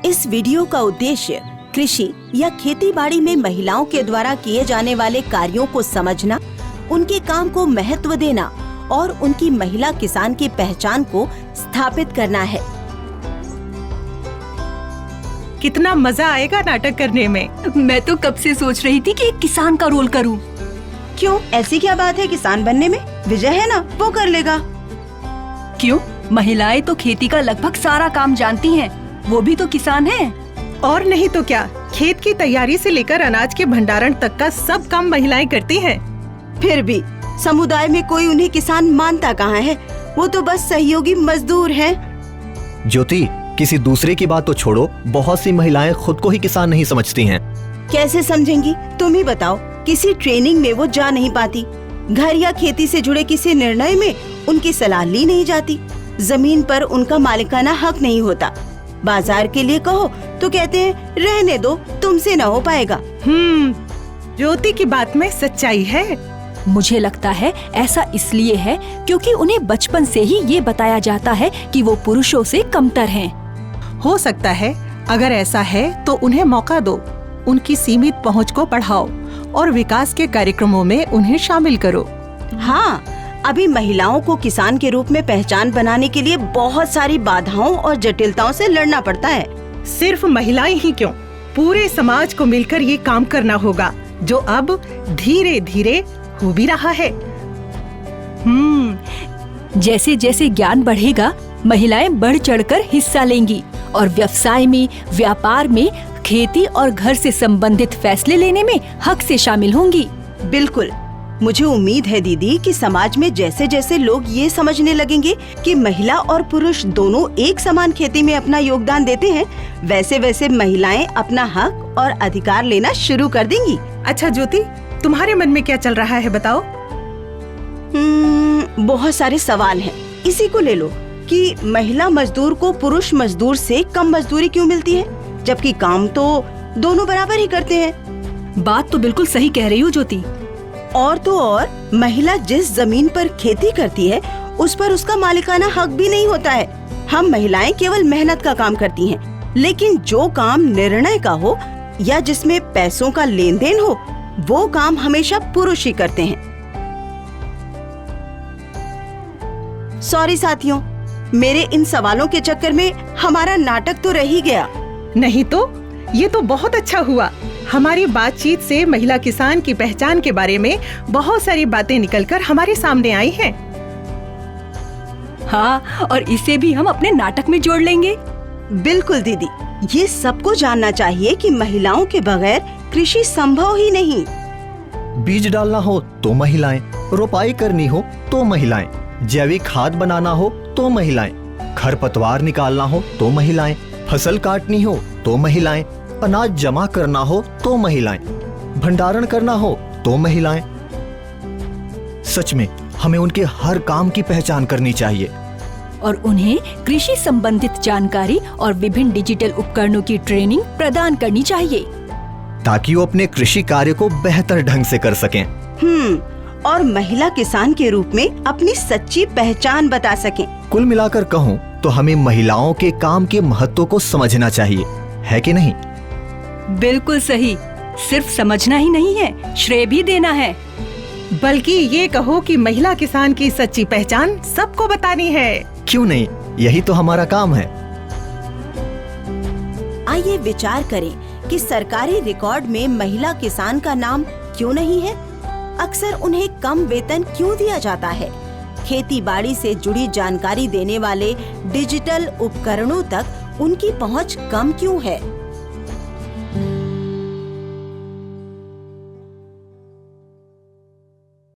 इस वीडियो का उद्देश्य कृषि या खेती बाड़ी में महिलाओं के द्वारा किए जाने वाले कार्यों को समझना, उनके काम को महत्व देना और उनकी महिला किसान की पहचान को स्थापित करना है। कितना मजा आएगा नाटक करने में। मैं तो कब से सोच रही थी कि एक किसान का रोल करूं। क्यों, ऐसी क्या बात है किसान बनने में? विजय है ना, वो कर लेगा। क्यों? महिलाएं तो खेती का लगभग सारा काम जानती हैं। वो भी तो किसान हैं। और नहीं तो क्या, खेत की तैयारी से लेकर अनाज के भंडारण तक का सब काम महिलाएं करती हैं। फिर भी समुदाय में कोई उन्हें किसान मानता कहाँ है? वो तो बस सहयोगी मजदूर हैं। ज्योति, किसी दूसरे की बात तो छोड़ो, बहुत सी महिलाएं खुद को ही किसान नहीं समझती हैं। कैसे समझेंगी? तुम ही बताओ। किसी ट्रेनिंग में वो जा नहीं पाती, घर या खेती से जुड़े किसी निर्णय में उनकी सलाह ली नहीं जाती, जमीन पर उनका मालिकाना हक नहीं होता। बाजार के लिए कहो तो कहते हैं रहने दो, तुमसे न हो पाएगा। ज्योति की बात में सच्चाई है। मुझे लगता है ऐसा इसलिए है क्योंकि उन्हें बचपन से ही ये बताया जाता है कि वो पुरुषों से कमतर हैं। हो सकता है, अगर ऐसा है तो उन्हें मौका दो, उनकी सीमित पहुंच को बढ़ाओ और विकास के कार्यक्रमों में उन्हें शामिल करो। हाँ, अभी महिलाओं को किसान के रूप में पहचान बनाने के लिए बहुत सारी बाधाओं और जटिलताओं से लड़ना पड़ता है। सिर्फ महिलाएं ही क्यों, पूरे समाज को मिलकर ये काम करना होगा, जो अब धीरे धीरे हो भी रहा है। जैसे जैसे ज्ञान बढ़ेगा, महिलाएं बढ़ चढ़कर हिस्सा लेंगी और व्यवसाय में, व्यापार में, खेती और घर से संबंधित फैसले लेने में हक से शामिल होंगी। बिल्कुल, मुझे उम्मीद है दीदी कि समाज में जैसे जैसे लोग ये समझने लगेंगे कि महिला और पुरुष दोनों एक समान खेती में अपना योगदान देते हैं, वैसे वैसे महिलाएं अपना हक और अधिकार लेना शुरू कर देंगी। अच्छा ज्योति, तुम्हारे मन में क्या चल रहा है, बताओ। बहुत सारे सवाल हैं। इसी को ले लो कि महिला मजदूर को पुरुष मजदूर से कम मजदूरी क्यों मिलती है, जबकि काम तो दोनों बराबर ही करते हैं। बात तो बिल्कुल सही कह रही हो ज्योति। और तो और, महिला जिस जमीन पर खेती करती है उस पर उसका मालिकाना हक भी नहीं होता है। हम महिलाएं केवल मेहनत का काम करती हैं, लेकिन जो काम निर्णय का हो या जिसमें पैसों का लेन देन हो, वो काम हमेशा पुरुष ही करते हैं। सॉरी साथियों, मेरे इन सवालों के चक्कर में हमारा नाटक तो रह ही गया। नहीं तो, ये तो बहुत अच्छा हुआ। हमारी बातचीत से महिला किसान की पहचान के बारे में बहुत सारी बातें निकलकर हमारे सामने आई हैं। हाँ, और इसे भी हम अपने नाटक में जोड़ लेंगे। बिल्कुल दीदी, ये सबको जानना चाहिए कि महिलाओं के बगैर कृषि संभव ही नहीं। बीज डालना हो तो महिलाएं, रोपाई करनी हो तो महिलाएं, जैविक खाद बनाना हो तो महिलाएं, खरपतवार निकालना हो तो महिलाएं, फसल काटनी हो तो महिलाएं, अनाज जमा करना हो तो महिलाएं, भंडारण करना हो तो महिलाएं। सच में हमें उनके हर काम की पहचान करनी चाहिए और उन्हें कृषि संबंधित जानकारी और विभिन्न डिजिटल उपकरणों की ट्रेनिंग प्रदान करनी चाहिए, ताकि वो अपने कृषि कार्य को बेहतर ढंग से कर सकें। और महिला किसान के रूप में अपनी सच्ची पहचान बता सकें। कुल मिलाकर कहूँ तो हमें महिलाओं के काम के महत्व को समझना चाहिए, है कि नहीं? बिल्कुल सही। सिर्फ समझना ही नहीं है, श्रेय भी देना है। बल्कि ये कहो कि महिला किसान की सच्ची पहचान सबको बतानी है। क्यों नहीं, यही तो हमारा काम है। आइए विचार करें कि सरकारी रिकॉर्ड में महिला किसान का नाम क्यों नहीं है? अक्सर उन्हें कम वेतन क्यों दिया जाता है? खेती बाड़ी से जुड़ी जानकारी देने वाले डिजिटल उपकरणों तक उनकी पहुंच कम क्यों है?